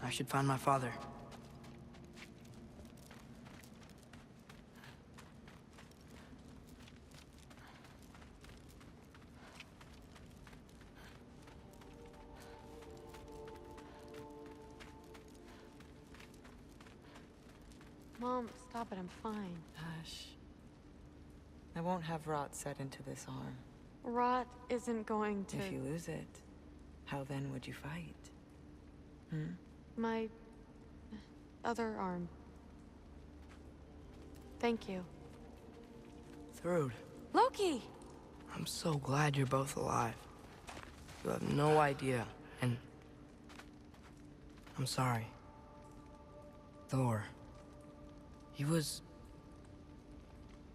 I should find my father. Mom, stop it, I'm fine. Hush. I won't have rot set into this arm. Rot isn't going to... If you lose it, how then would you fight? Hmm? My... other arm. Thank you. Thrud, Loki! I'm so glad you're both alive. You have no idea, and... I'm sorry. Thor.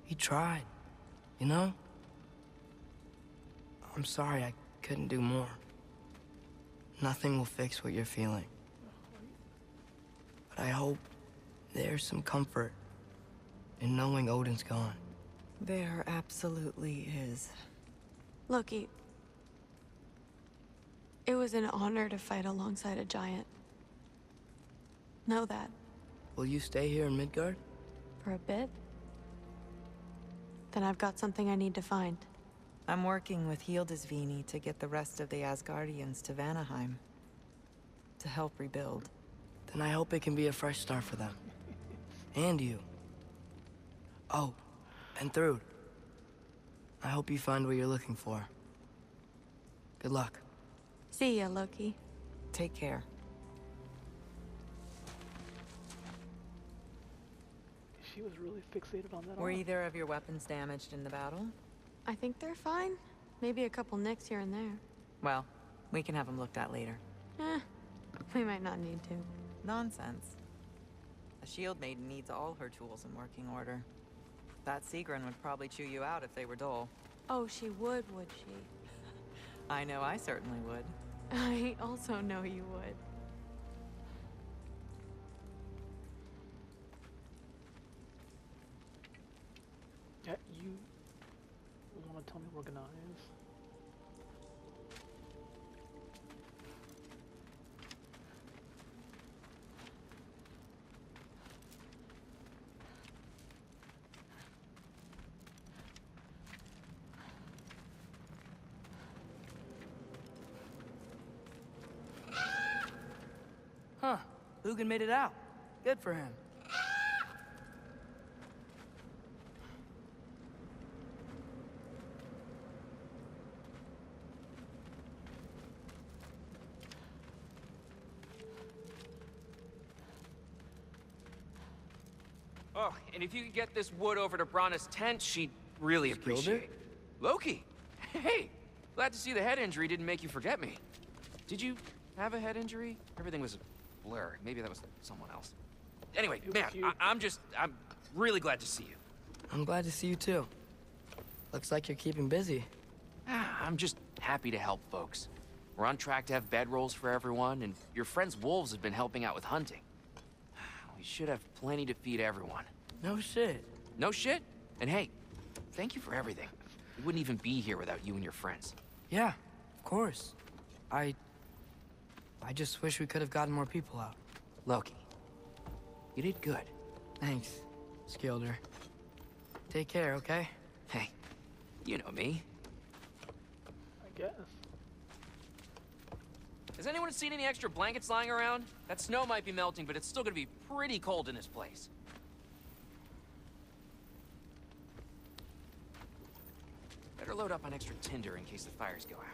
He tried, you know? I'm sorry I couldn't do more. Nothing will fix what you're feeling. But I hope there's some comfort in knowing Odin's gone. There absolutely is. Loki. It was an honor to fight alongside a giant. Know that. Will you stay here in Midgard? For a bit? Then I've got something I need to find. I'm working with Hildisvini to get the rest of the Asgardians to Vanaheim. To help rebuild. Then I hope it can be a fresh start for them. And you. Oh, and Thrud. I hope you find what you're looking for. Good luck. See ya, Loki. Take care. She was really fixated on that. Were arm. either of your weapons damaged in the battle? I think they're fine. Maybe a couple nicks here and there. Well, we can have them looked at later. We might not need to. Nonsense. A shield maiden needs all her tools in working order. That Sigrun would probably chew you out if they were dull. Oh, she would she? I know I certainly would. I also know you would. Yeah, you want to tell me where Gná is? Huh. Hugin made it out. Good for him. Oh, and if you could get this wood over to Brana's tent, she'd really appreciate it. Loki! Hey! Glad to see the head injury didn't make you forget me. Did you have a head injury? Everything was a blur. Maybe that was someone else. Anyway, man, I'm really glad to see you. I'm glad to see you too. Looks like you're keeping busy. I'm just happy to help folks. We're on track to have bedrolls for everyone, and your friend's wolves have been helping out with hunting. We should have plenty to feed everyone. No shit. No shit? And hey, thank you for everything. We wouldn't even be here without you and your friends. Yeah, of course. I just wish we could have gotten more people out. Loki, you did good. Thanks, Skilder. Take care, okay? Hey, you know me. I guess. Has anyone seen any extra blankets lying around? That snow might be melting, but it's still gonna be pretty cold in this place. Better load up on extra tinder in case the fires go out.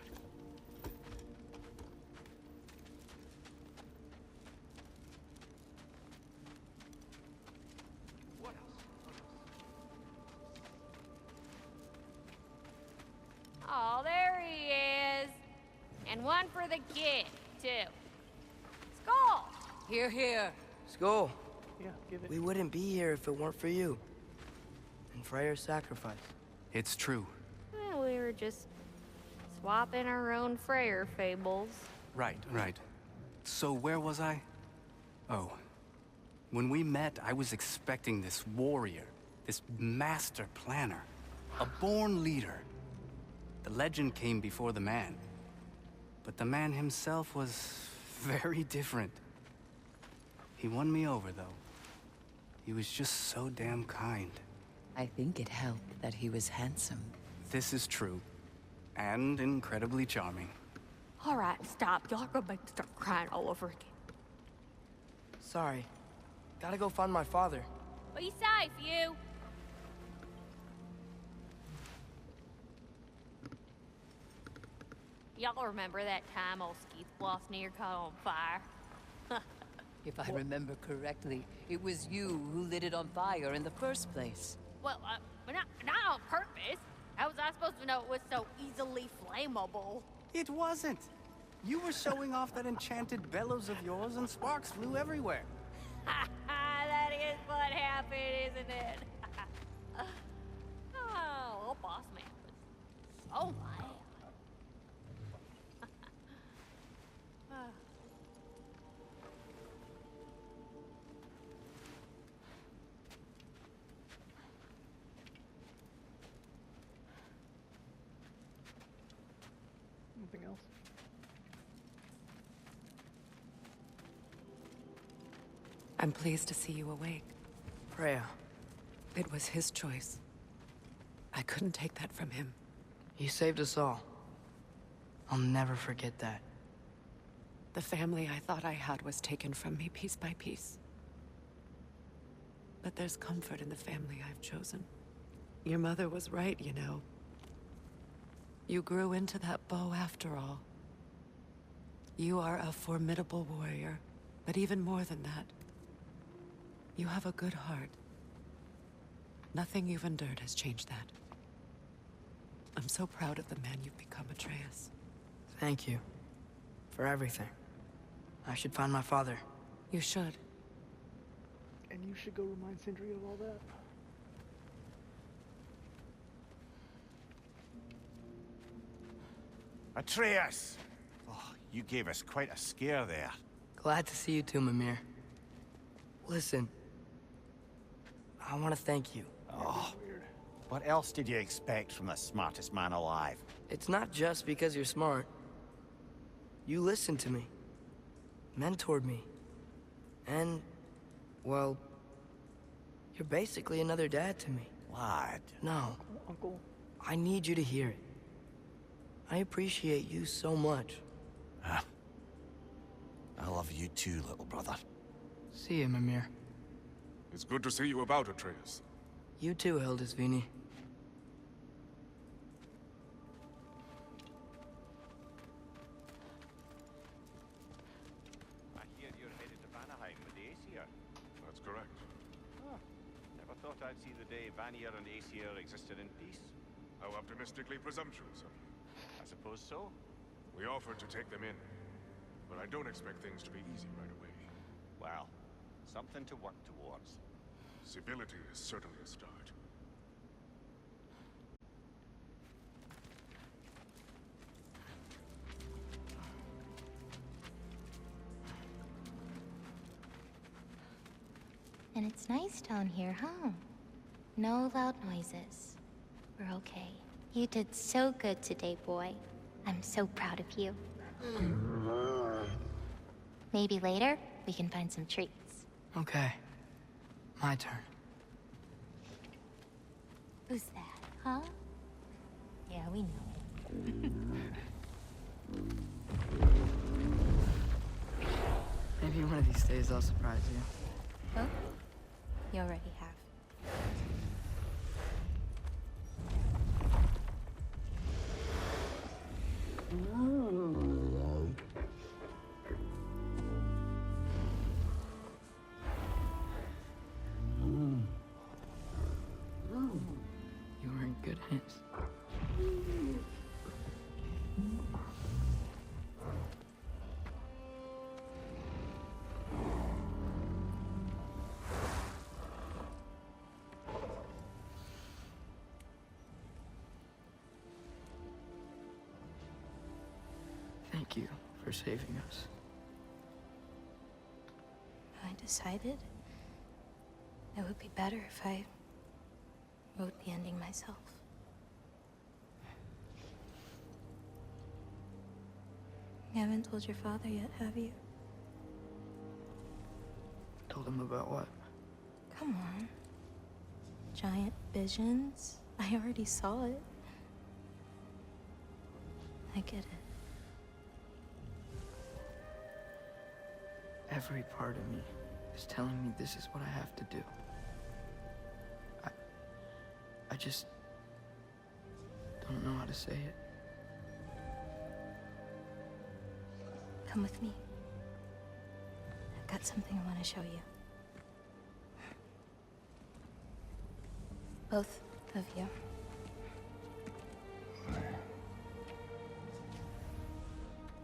What else? Oh, there he is. And one for the kid, too. Skull! Here, here. Skull, Yeah, give it. we wouldn't be here if it weren't for you. And Freyr's sacrifice. It's true. Well, we were just swapping our own Freyr fables. Right, right. So where was I? Oh. When we met, I was expecting this warrior, this master planner, a born leader. The legend came before the man. But the man himself was very different. He won me over, though. He was just so damn kind. I think it helped that he was handsome. This is true. And incredibly charming. All right, stop. Y'all are gonna make me start crying all over again. Sorry. Gotta go find my father. Be safe, you. Y'all remember that time old Skeeth near caught on fire? If I remember correctly, it was you who lit it on fire in the first place. Well, not on purpose. How was I supposed to know it was so easily flammable? It wasn't. You were showing off that enchanted bellows of yours and sparks flew everywhere. That is what happened, isn't it? Oh, old boss man was so mad. Anything else? I'm pleased to see you awake. Freya, It was his choice. I couldn't take that from him. you saved us all. I'll never forget that. The family I thought I had was taken from me piece by piece. But there's comfort in the family I've chosen. Your mother was right, you know. You grew into that bow after all. You are a formidable warrior, but even more than that, you have a good heart. Nothing you've endured has changed that. I'm so proud of the man you've become, Atreus. Thank you. For everything. I should find my father. You should. And you should go remind Sindri of all that. Atreus! Oh, you gave us quite a scare there. Glad to see you too, Mimir. Listen. I want to thank you. Oh, what else did you expect from the smartest man alive? It's not just because you're smart. You listened to me. Mentored me. And, well, you're basically another dad to me. Lad. No, Uncle. I need you to hear it. I appreciate you so much. I love you too, little brother. See you, Mimir. It's good to see you about, Atreus. You too, Hildisvini. I hear you're headed to Vanaheim with the Aesir. That's correct. Never thought I'd see the day Vanir and Aesir existed in peace. How optimistically presumptuous of you. I suppose so. We offered to take them in, but I don't expect things to be easy right away. Well, something to work towards. Civility is certainly a start. And it's nice down here, huh? No loud noises. We're okay. You did so good today, boy. I'm so proud of you. Maybe later, we can find some treats. Okay. My turn. Who's that, huh? Yeah, we know. Maybe one of these days I'll surprise you. Oh? You already have. You were in good hands. Thank you for saving us. I decided it would be better if I wrote the ending myself. You haven't told your father yet, have you? Told him about what? Come on. Giant visions? I already saw it. I get it. Every part of me is telling me this is what I have to do. I just don't know how to say it. Come with me. I've got something I want to show you. Both of you.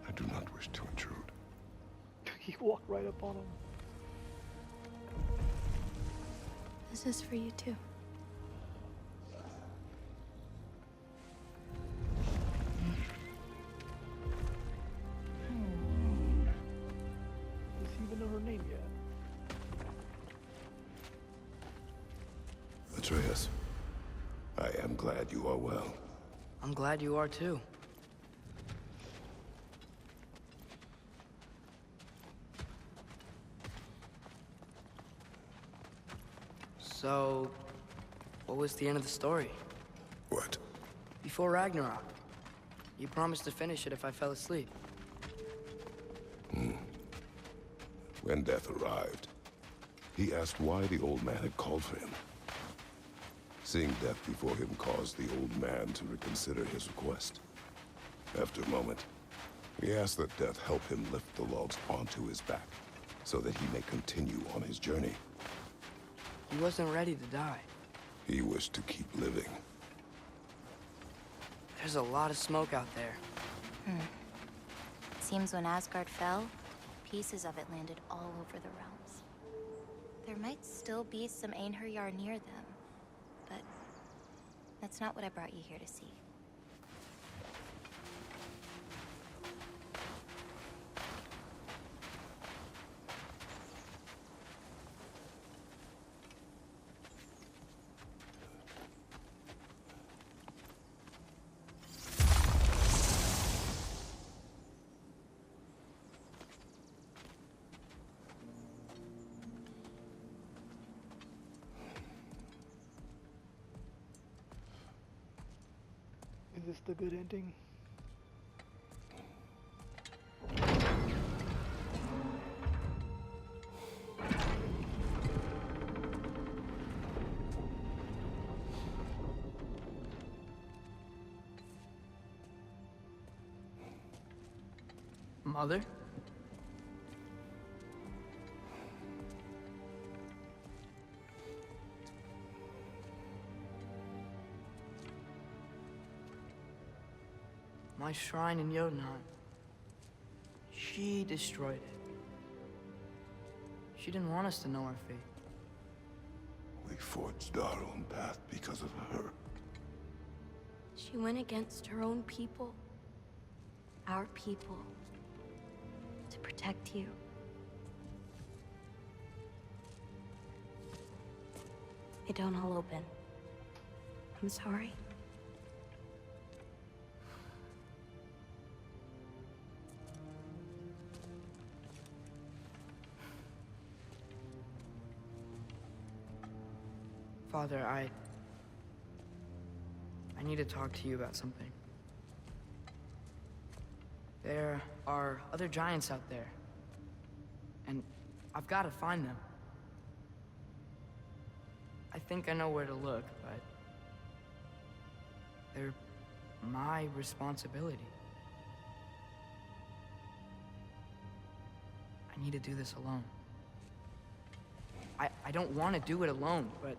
I do not wish to intrude. He walked right up on him. This is for you too. Does he even know her name yet? Atreus, I am glad you are well. I'm glad you are too. So, what was the end of the story? What? Before Ragnarok. You promised to finish it if I fell asleep. When death arrived, he asked why the old man had called for him. Seeing death before him caused the old man to reconsider his request. After a moment, he asked that death help him lift the logs onto his back, so that he may continue on his journey. He wasn't ready to die. He wished to keep living. There's a lot of smoke out there. Seems when Asgard fell, pieces of it landed all over the realms. There might still be some Einherjar near them, but that's not what I brought you here to see. Is this the good ending? Mother? My shrine in Jotunheim. She destroyed it. She didn't want us to know our fate. We forged our own path because of her. She went against her own people. Our people. To protect you. They don't all open. I'm sorry. Father, I need to talk to you about something. There are other giants out there, and I've got to find them. I think I know where to look, but they're my responsibility. I need to do this alone. I don't want to do it alone, but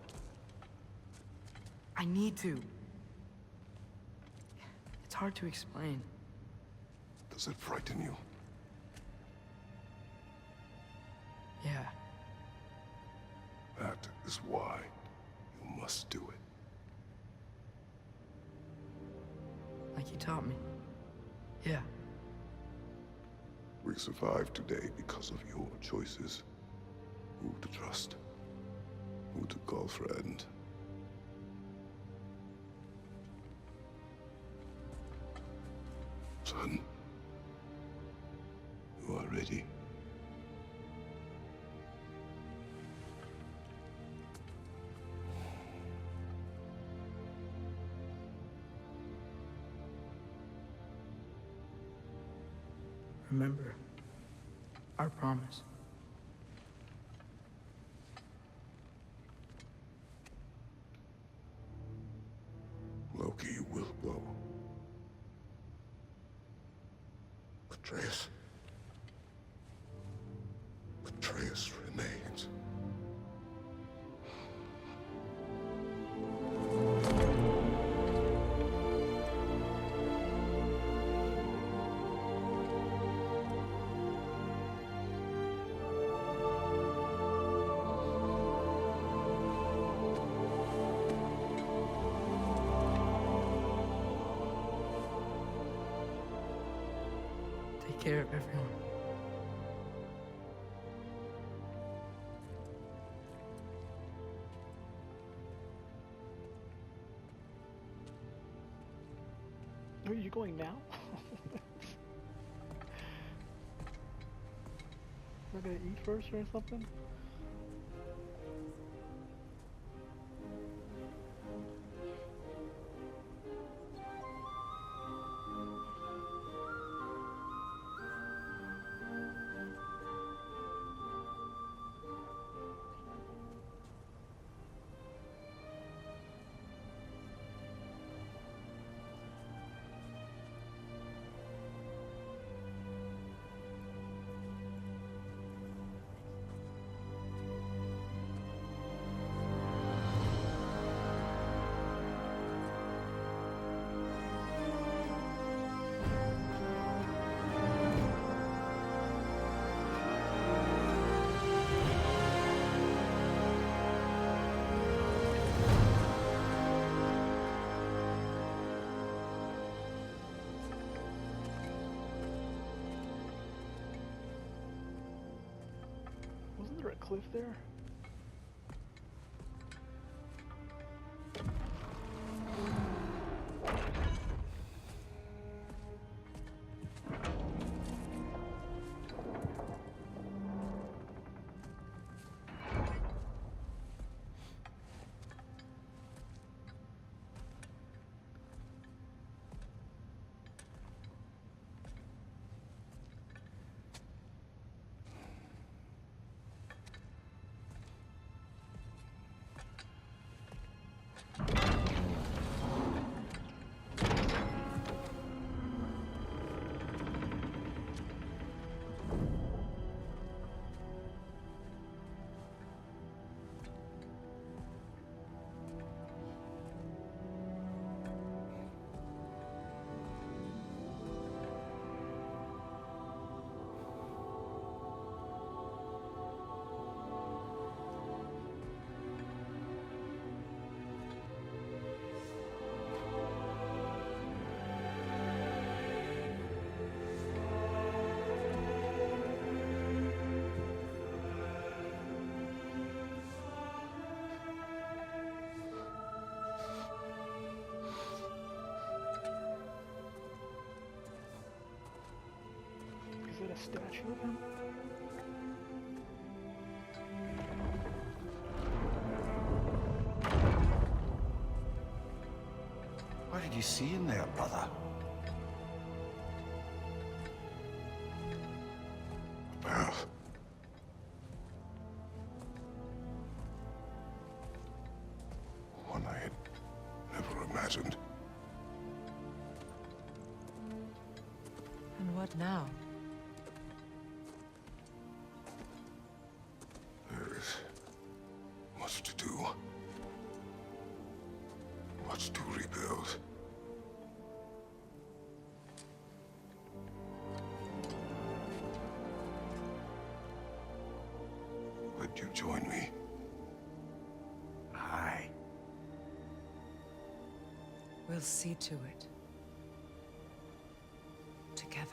I need to. It's hard to explain. Does it frighten you? Yeah. That is why you must do it. Like you taught me. Yeah. We survive today because of your choices. Who to trust, who to call friend. Son, you are ready. Remember our promise. Loki will go. Atreus. Atreus remains. Take care of everyone. Are you going now? We're gonna eat first or something? Wasn't there a cliff there? Is it a statue of him? What did you see in there, brother? A path. One I had never imagined. And what now? There is much to do. Much to rebuild. Would you join me? Aye. We'll see to it. Together.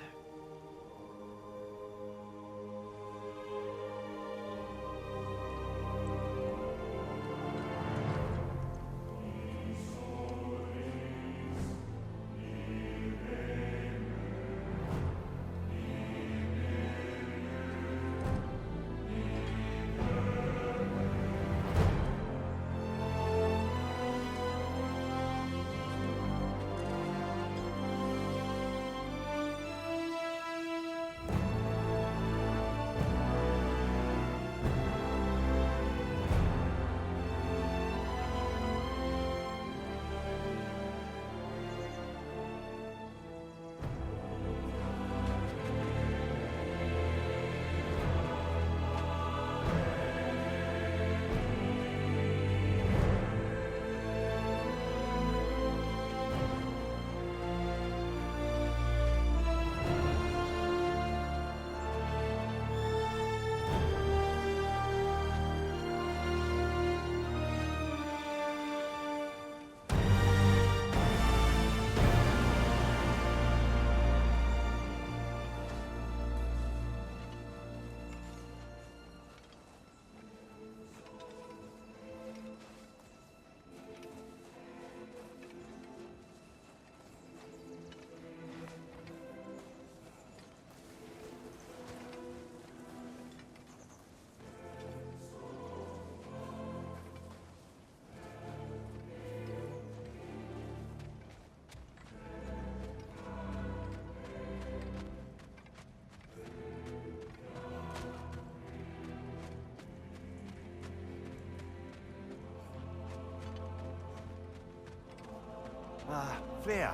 Freya,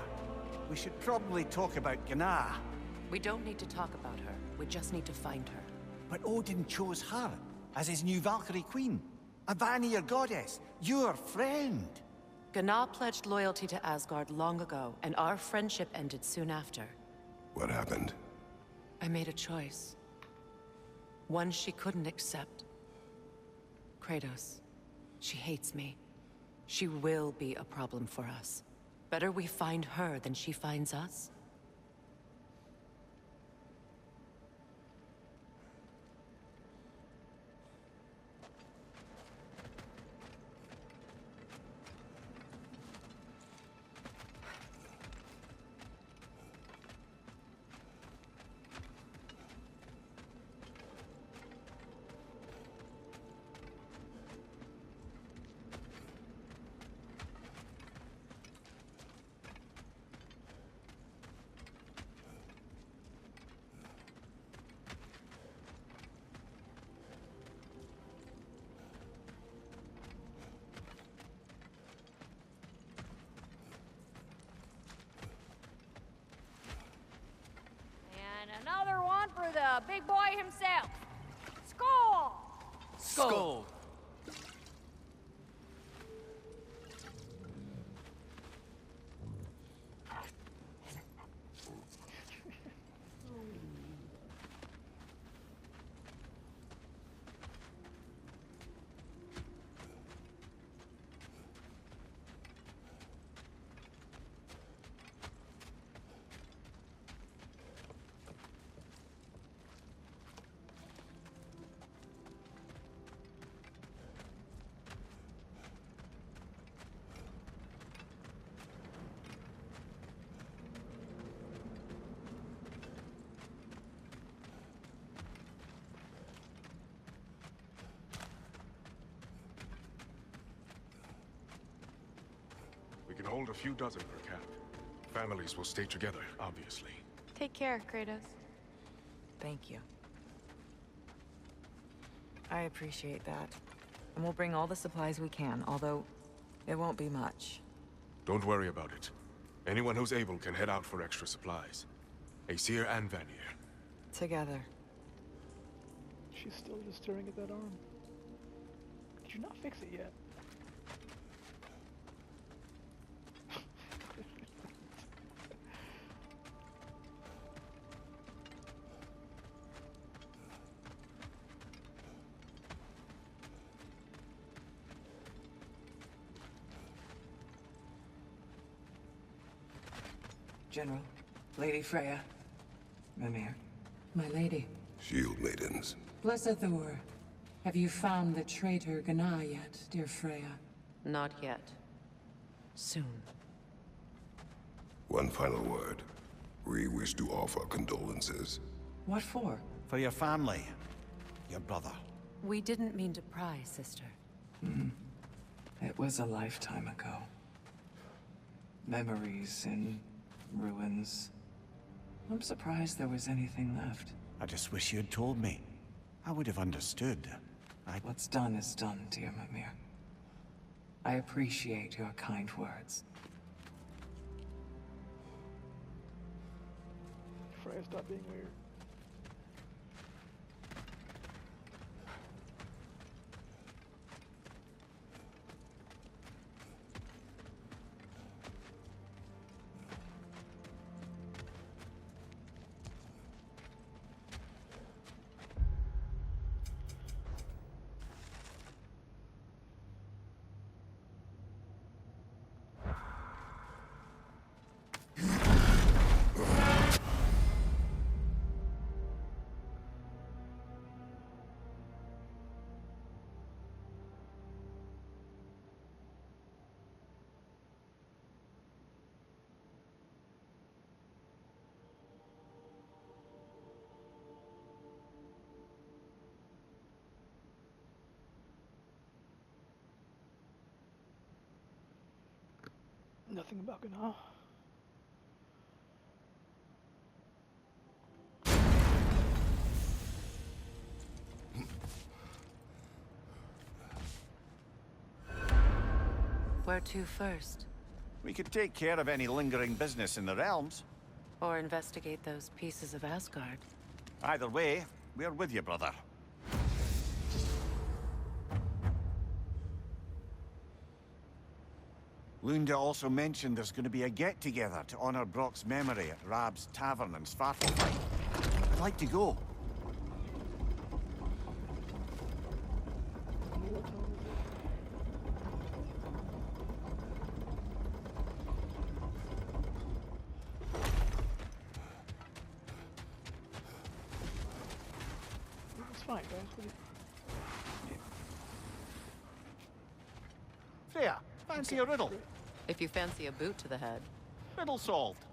we should probably talk about Gná. We don't need to talk about her. We just need to find her. But Odin chose her as his new Valkyrie queen. A Vanir goddess, your friend. Gná pledged loyalty to Asgard long ago, and our friendship ended soon after. What happened? I made a choice. One she couldn't accept. Kratos. She hates me. She will be a problem for us. Better we find her than she finds us. And another one for the big boy himself. Skull! Skull! We can hold a few dozen per camp. Families will stay together, obviously. Take care, Kratos. Thank you. I appreciate that. And we'll bring all the supplies we can, although it won't be much. Don't worry about it. Anyone who's able can head out for extra supplies. Aesir and Vanir. Together. She's still just staring at that arm. Could you not fix it yet? General, Lady Freya, Mimir, my lady. Shield maidens. Blessed Thor, have you found the traitor Gná yet, dear Freya? Not yet. Soon. One final word. We wish to offer condolences. What for? For your family. Your brother. We didn't mean to pry, sister. It was a lifetime ago. Memories in ruins. I'm surprised there was anything left. I just wish you had told me. I would have understood. What's done is done, dear Mimir. I appreciate your kind words. Freya, stop being weird. Nothing about Gná. Where to first? We could take care of any lingering business in the realms. Or investigate those pieces of Asgard. Either way, we're with you, brother. Lunda also mentioned there's going to be a get-together to honor Brock's memory at Rab's Tavern in Svartalfheim. I'd like to go. It's fine, guys. What do you... Freya, fancy a riddle? If you fancy a boot to the head. Riddle solved.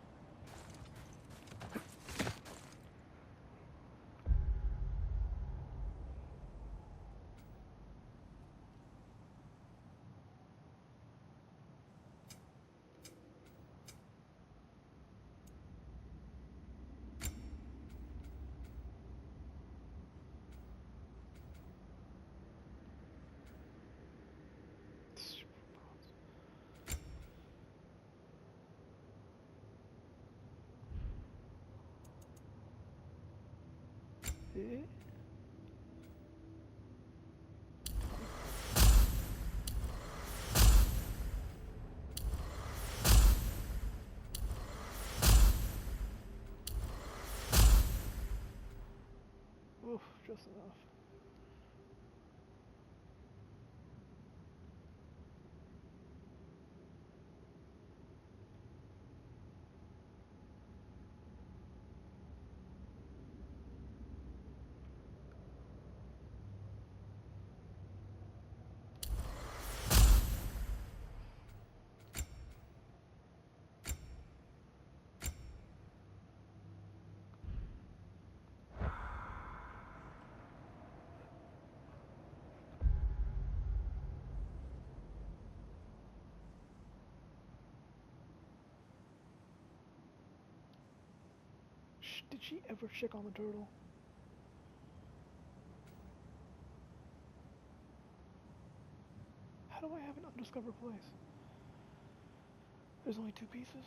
Eh? Oof, just enough. Did she ever check on the turtle? How do I have an undiscovered place? There's only 2 pieces.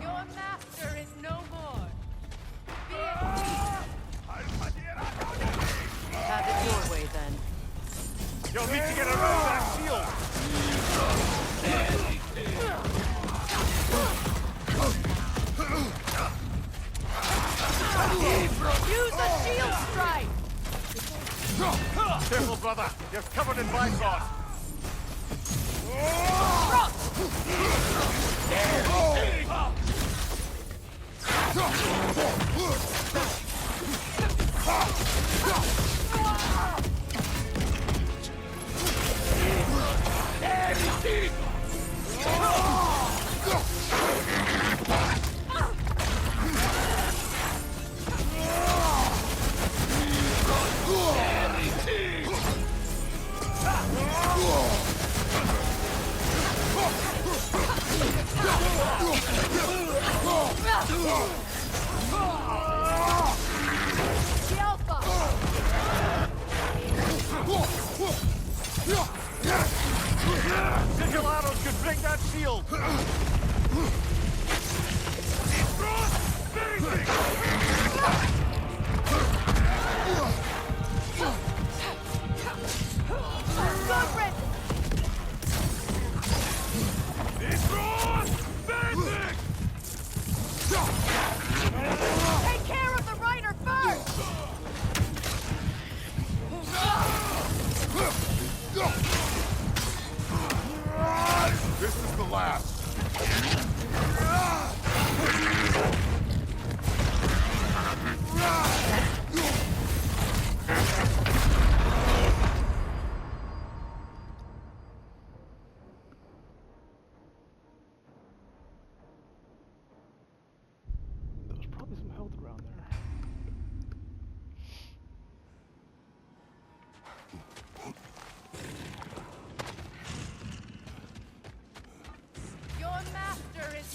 Your master is no more. Have it your way, then. You'll need to get around that shield! Use a shield strike! Careful, brother. You're covered in bifrost.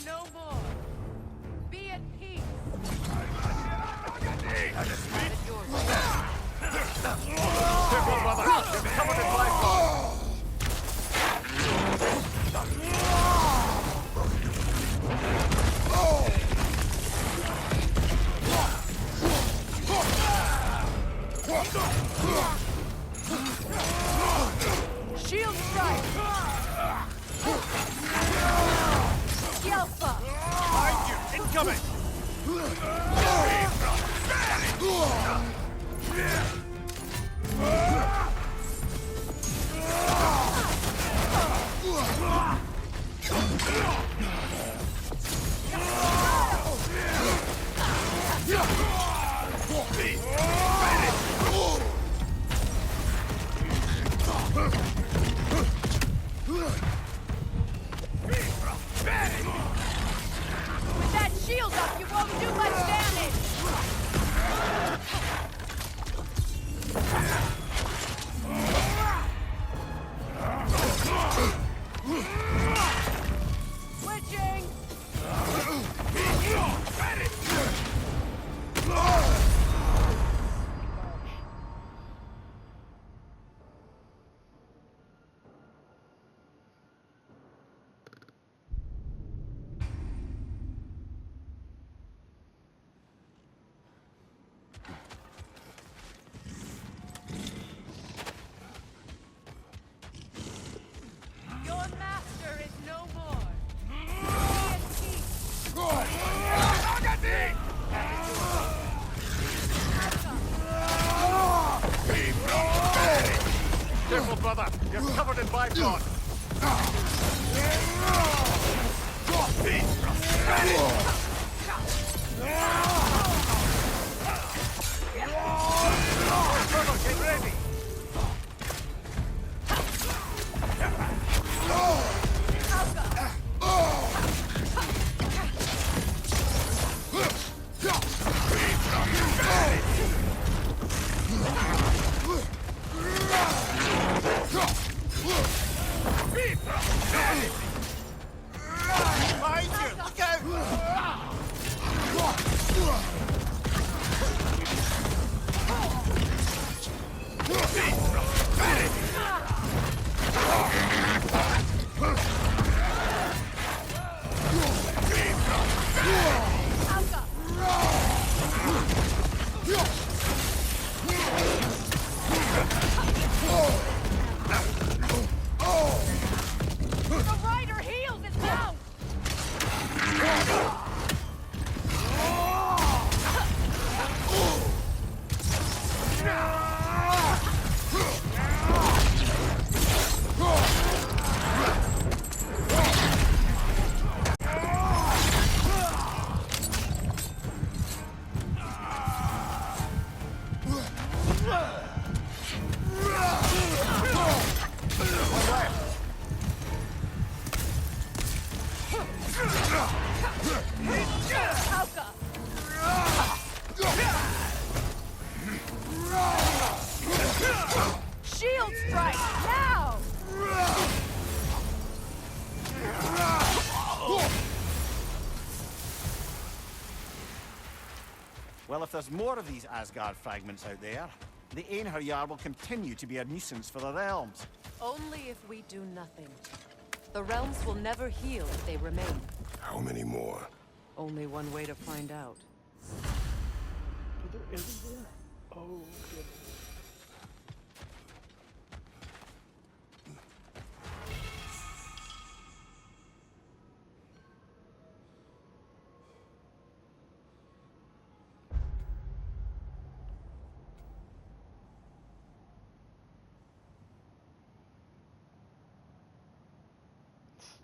is no more. Be at peace. Careful, brother! You're covered in lifeline! Shield strike! Yelpa! Behind you! Incoming! With that shield up, you won't do much damage! Switching! Your master is no more. Be at peace. Careful, brother! You're covered in bifrost! Brother, get ready! Behind you! Look out! The rider heals his mount! Shield strike, now! Well, if there's more of these Asgard fragments out there, the Einherjar will continue to be a nuisance for the realms. Only if we do nothing. The realms will never heal if they remain. How many more? Only one way to find out. There isn't there? Oh, goodness.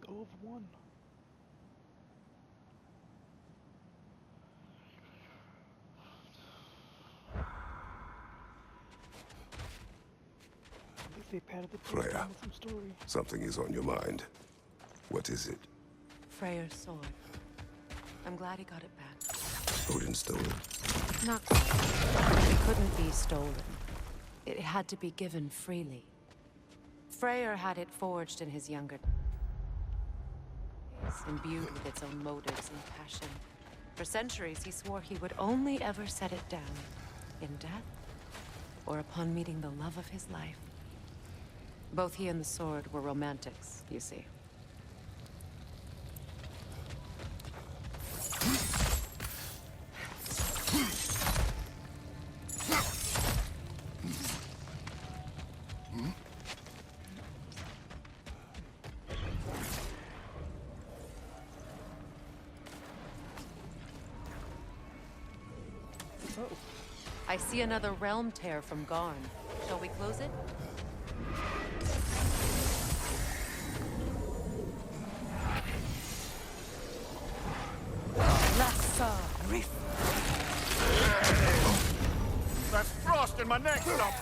Of one. At least they padded the place Freya, down with some story. something is on your mind. What is it? Freyr's sword. I'm glad he got it back. Odin stole it? Not quite. It couldn't be stolen. It had to be given freely. Freyr had it forged in his younger days. imbued with its own motives and passion. For centuries, he swore he would only ever set it down in death or upon meeting the love of his life. Both he and the sword were romantics, you see. I see another realm tear from Garn. Shall we close it? That's frost in my neck, stop!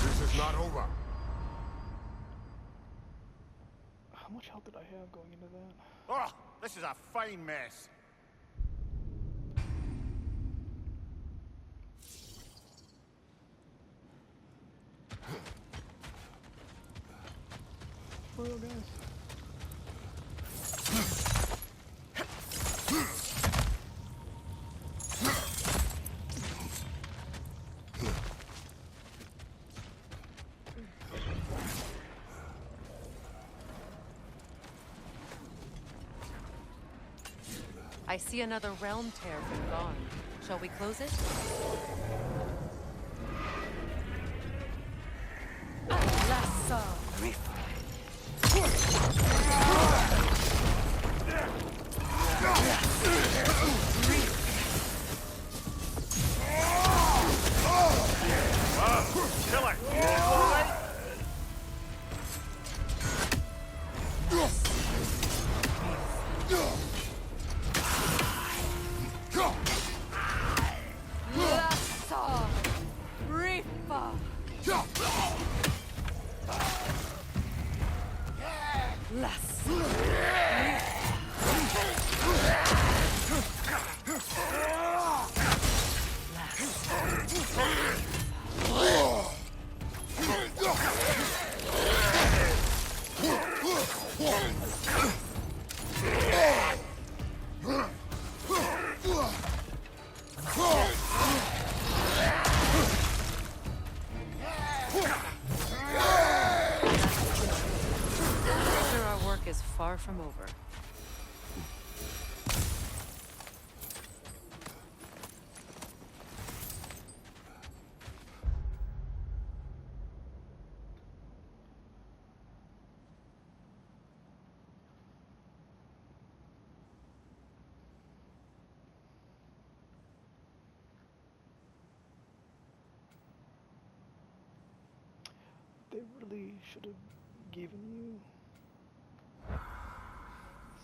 This is not over. How much health did I have going into that? Oh, this is a fine mess. For real, guys. I see another realm tear from Garn. Shall we close it? Kill it! Far from over. They really should have given you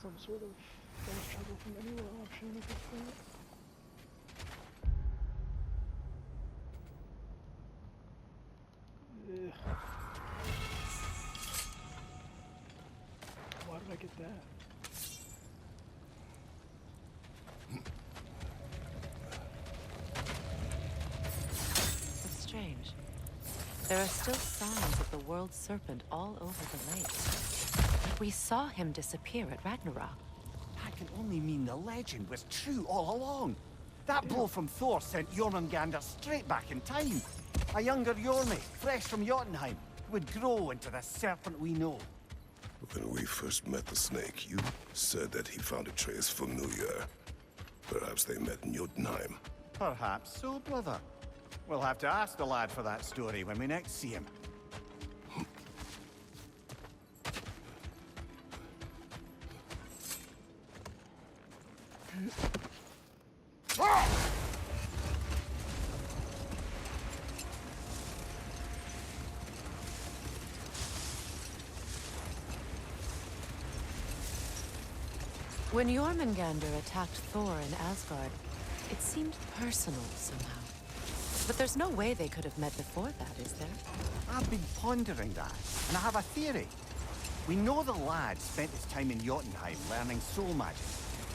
some sort of fast travel from anywhere option at this point. Ugh. Why did I get that? It's strange. There are still signs of the world serpent all over the lake. We saw him disappear at Ragnarok. That can only mean the legend was true all along. That blow from Thor sent Jormungandr straight back in time. A younger Jormi, fresh from Jotunheim, who would grow into the serpent we know. When we first met the snake, you said that he found Atreus familiar. Perhaps they met in Jotunheim. Perhaps so, brother. We'll have to ask the lad for that story when we next see him. When Jormungandr attacked Thor in Asgard, it seemed personal somehow. But there's no way they could have met before that, is there? I've been pondering that, and I have a theory. We know the lad spent his time in Jotunheim learning soul magic.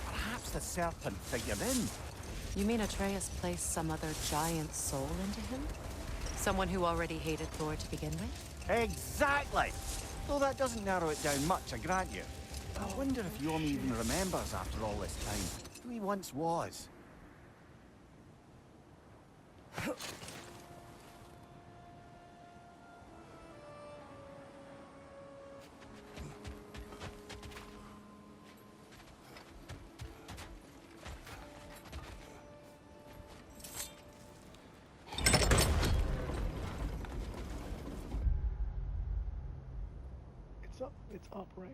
Perhaps the serpent figured in. You mean Atreus placed some other giant soul into him? Someone who already hated Thor to begin with? Exactly! Though that doesn't narrow it down much, I grant you. I wonder if Yorm even remembers after all this time who he once was. It's up, right?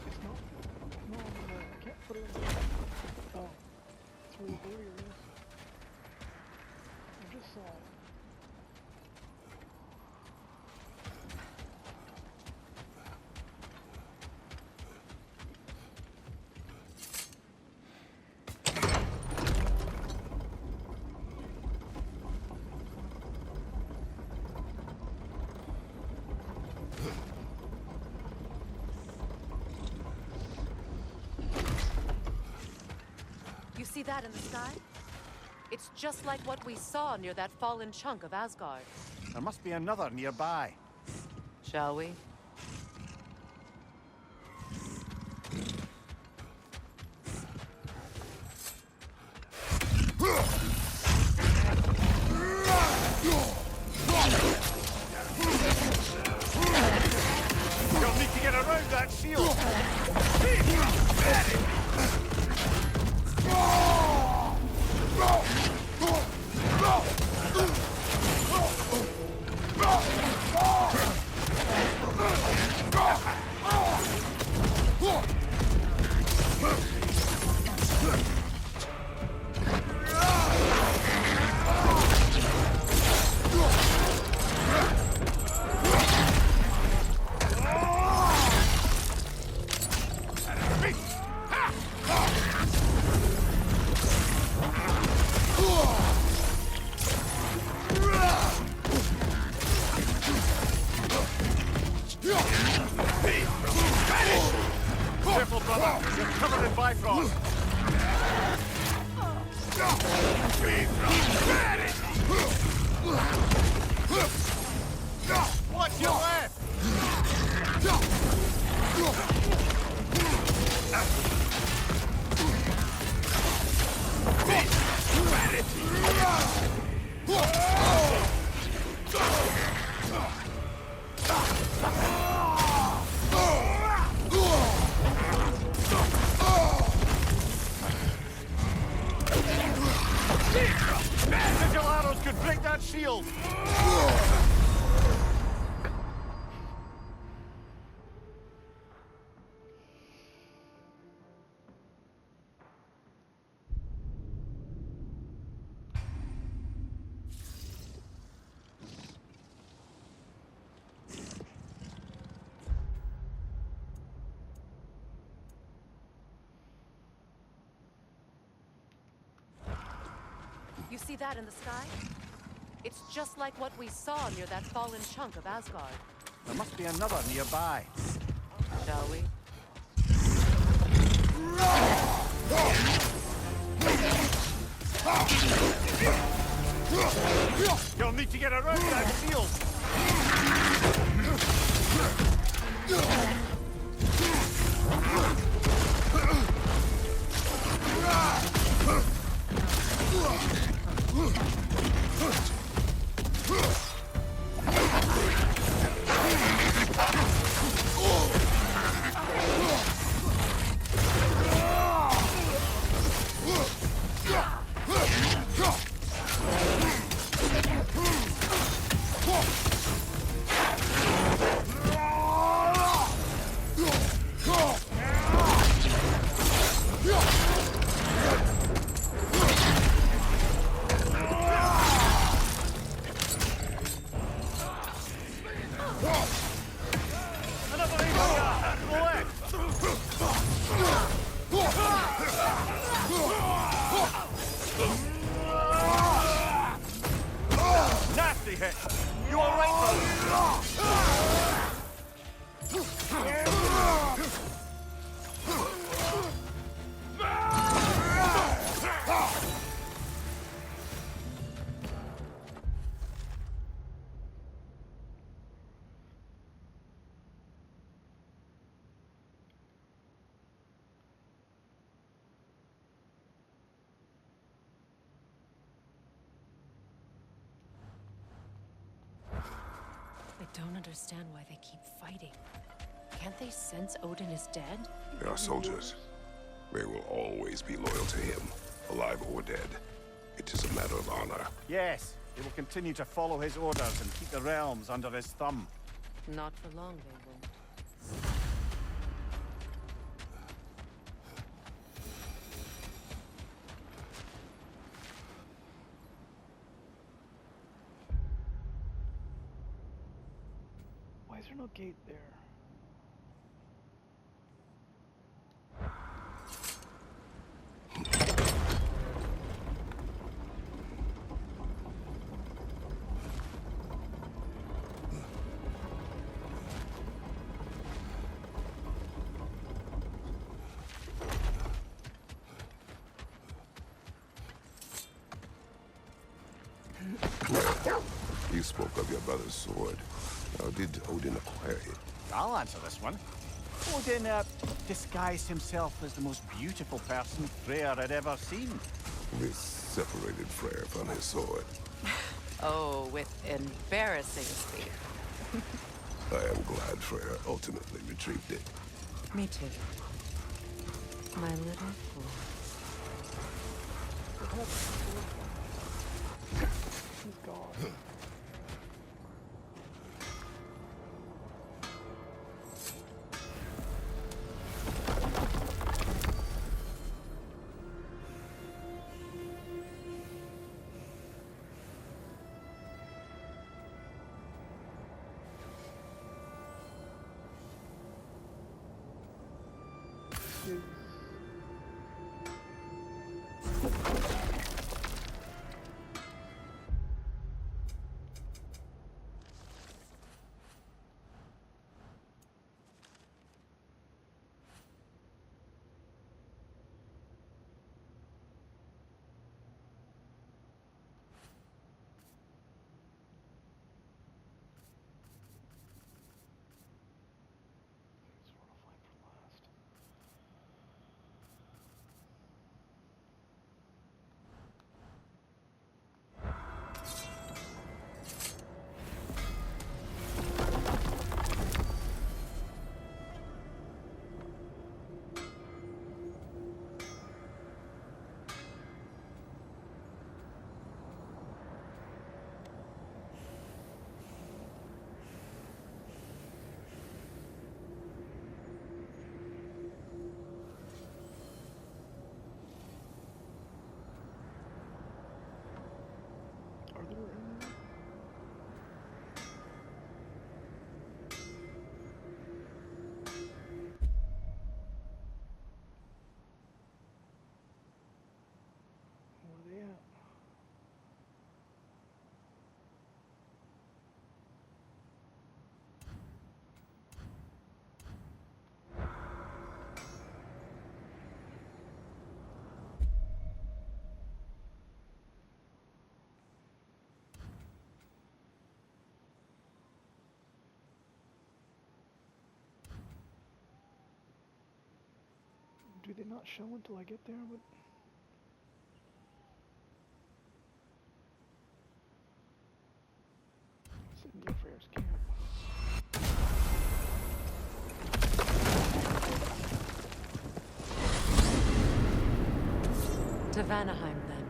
It's not. No, I can't put it in the... Oh, it's where the warrior is. I just saw it. You see that in the sky? It's just like what we saw near that fallen chunk of Asgard. There must be another nearby. Shall we? You'll need to get around that shield! Careful, brother! You're covered in Bifrost! Watch your left! Sigil arrows could break that shield! You see that in the sky? It's just like what we saw near that fallen chunk of Asgard. There must be another nearby. Shall we? You'll need to get around that shield! don't understand why they keep fighting. Can't they sense Odin is dead? They are soldiers. They will always be loyal to him, alive or dead. It is a matter of honor. Yes, they will continue to follow his orders and keep the realms under his thumb. Not for long, they won't. Why is there no gate there? You spoke of your brother's sword. How did Odin acquire it? I'll answer this one. Odin, disguised himself as the most beautiful person Freyr had ever seen. This separated Freyr from his sword. Oh, with embarrassing speed. I am glad Freyr ultimately retrieved it. Me too. My little fool. He's gone. Are there any? Where are they at? Do they not show until I get there? What? It's in the Freyr's camp. To Vanaheim, then.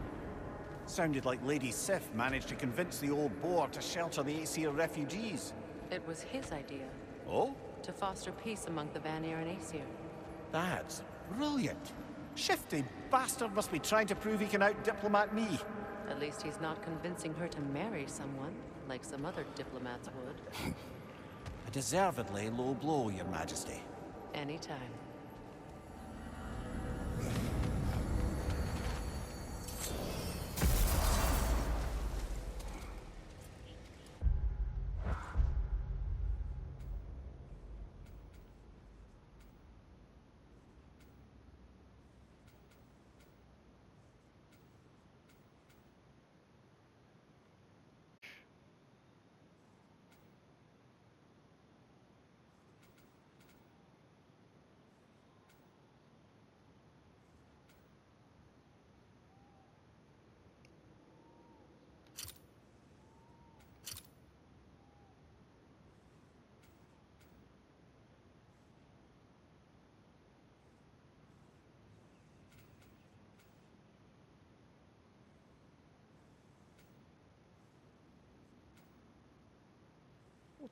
Sounded like Lady Sif managed to convince the old boar to shelter the Aesir refugees. It was his idea. Oh? To foster peace among the Vanir and Aesir. That's brilliant. Shifty bastard must be trying to prove he can out-diplomat me. At least he's not convincing her to marry someone, like some other diplomats would. A deservedly low blow, Your Majesty. Anytime.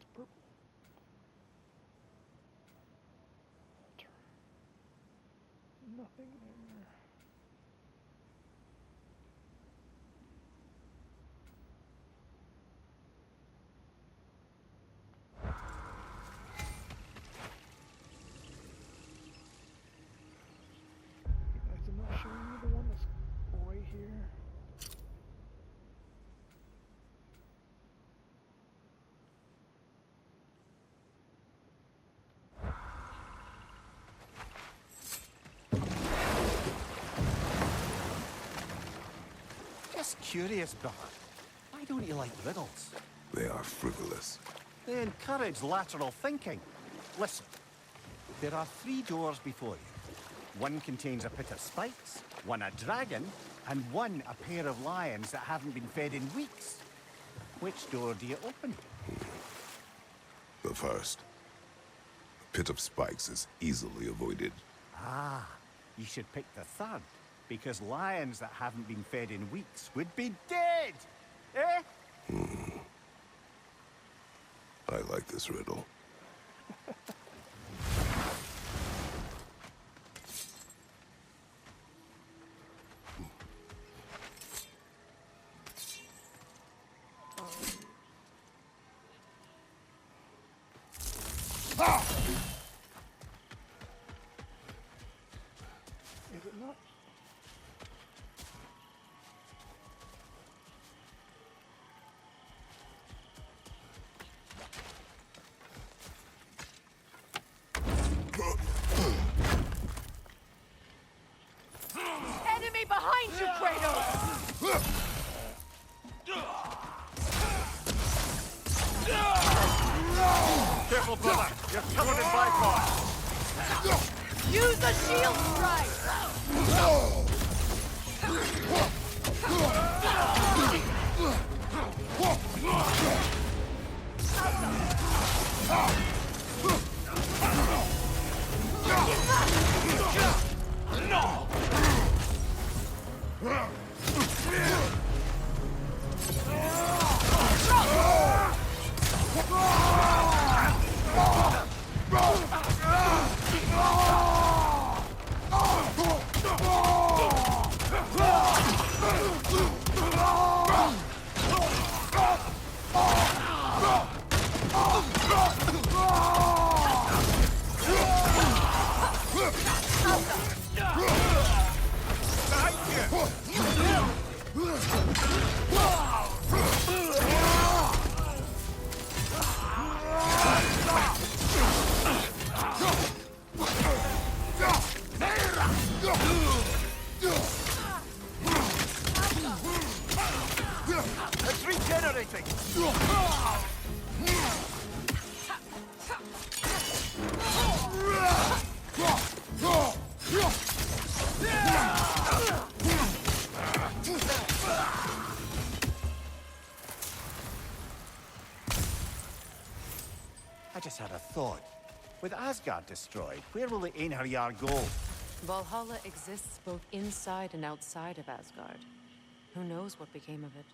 It's purple. Nothing there. Guys, I'm not showing you the one that's right here. Just curious, brother. Why don't you like riddles? They are frivolous. They encourage lateral thinking. Listen, there are 3 doors before you. One contains a pit of spikes, one a dragon, and one a pair of lions that haven't been fed in weeks. Which door do you open? The first. The pit of spikes is easily avoided. Ah, you should pick the third, because lions that haven't been fed in weeks would be dead! Eh? I like this riddle. Is it not? Enemy behind you, Kratos! Careful, brother! You're covered in bipod! Use a shield strike! It's regenerating! I just had a thought. With Asgard destroyed, where will the Einherjar go? Valhalla exists both inside and outside of Asgard. Who knows what became of it?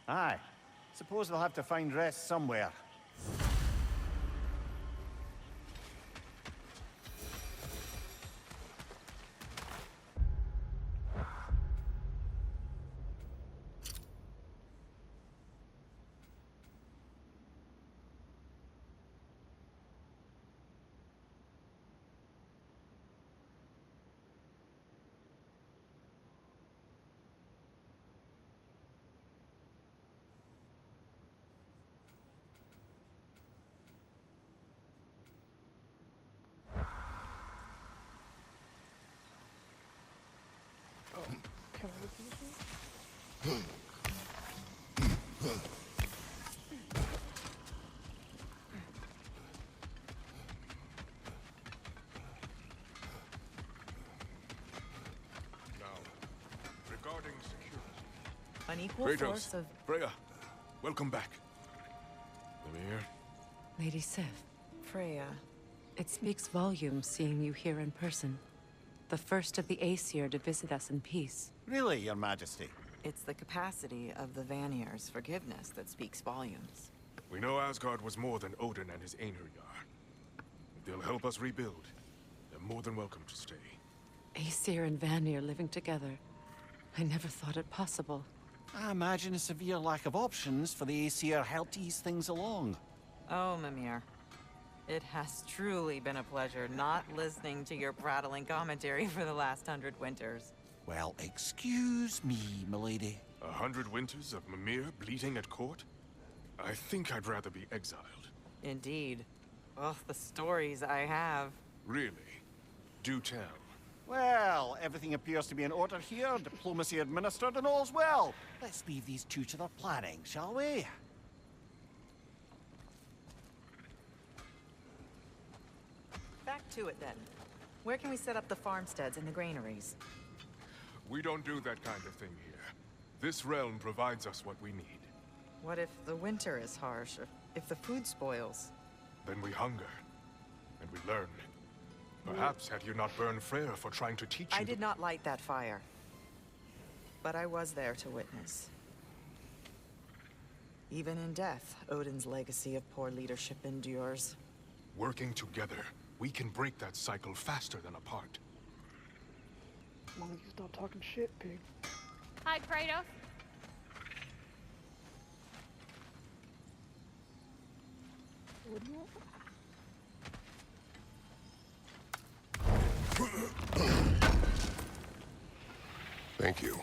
Aye. Suppose they'll have to find rest somewhere. Can I look at this one? Now, regarding security. An equal Kratos, force of... Freya, welcome back. Mimir. Lady Sif, Freya. it speaks volumes seeing you here in person. The first of the Aesir to visit us in peace. Really, Your Majesty? It's the capacity of the Vanir's forgiveness that speaks volumes. We know Asgard was more than Odin and his Einherjar. If they'll help us rebuild, they're more than welcome to stay. Aesir and Vanir living together. I never thought it possible. I imagine a severe lack of options for the Aesir helped ease things along. Oh, Mimir. It has truly been a pleasure not listening to your prattling commentary for the last 100 winters. Well, excuse me, milady. 100 winters of Mimir bleating at court? I think I'd rather be exiled. Indeed. Oh, the stories I have. Really? Do tell. Well, everything appears to be in order here, diplomacy administered, and all's well. Let's leave these two to their planning, shall we? Back to it then. Where can we set up the farmsteads and the granaries? We don't do that kind of thing here. This realm provides us what we need. What if the winter is harsh, or if the food spoils? Then we hunger, and we learn. Perhaps had you not burned Freyr for trying to teach you... I did not light that fire. But I was there to witness. Even in death, Odin's legacy of poor leadership endures. Working together, we can break that cycle faster than apart. As long as you stop talking shit, pig. Hi, Kratos. What do you want? Thank you.